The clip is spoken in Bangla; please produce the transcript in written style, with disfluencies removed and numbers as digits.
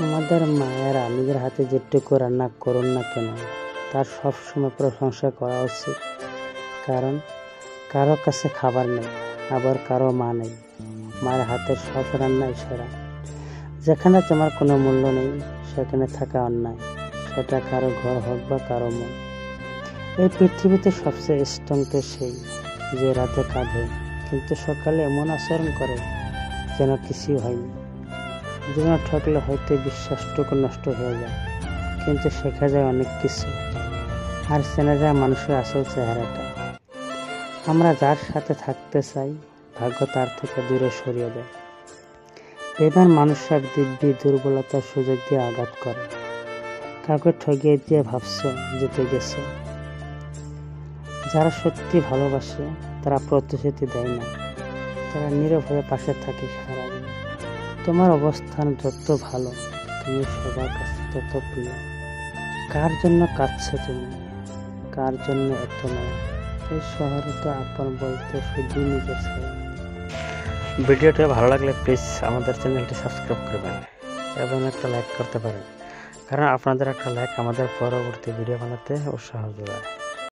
আমাদের মায়েরা নিজের হাতে যেটুকু রান্না করুন না কেন তার সবসময় প্রশংসা করা উচিত। কারণ কারো কাছে খাবার নেই, আবার কারো মা নেই। মায়ের হাতের সব রান্নাই সেরা। যেখানে তোমার কোনো মূল্য নেই সেখানে থাকা অন্যায়, সেটা কারো ঘর হোক বা কারো মন। এই পৃথিবীতে সবচেয়ে স্ট্রং তো সেই যে রাতে কাঁদে কিন্তু সকালে এমন আচরণ করে যেন কিছুই হয়নি। জীবনে ঠকলে হয়তো বিশ্বাসটুকু নষ্ট হয়ে যায়, কিন্তু শেখা যায় অনেক কিছু, আর চেনা যায় মানুষের আসল চেহারাটা। আমরা যার সাথে থাকতে চাই ভাগ্য তার থেকে দূরে সরিয়ে দেয়। এবার মানুষরা দিব্যি দুর্বলতার সুযোগ দিয়ে আঘাত করে। কাউকে ঠগিয়ে দিয়ে ভাবছ জিতে গেছে। যারা সত্যি ভালোবাসে তারা প্রতিশ্রুতি দেয় না, তারা নীরব হয়ে পাশে থাকে সারাদিন। তোমার অবস্থান যত ভালো, তুমি সবার কাছে তত প্রিয়। কার জন্য কাঁদছো তুমি, কার জন্য এত নয়? এই শহরে তো আপন বলতে শুধু নিজের ছায়া। ভিডিওটি ভালো লাগলে প্লিজ আমাদের চ্যানেলটি সাবস্ক্রাইব করবেন এবং একটা লাইক করতে পারেন, কারণ আপনাদের একটা লাইক আমাদের পরবর্তী ভিডিও বানাতে উৎসাহ যোগায়।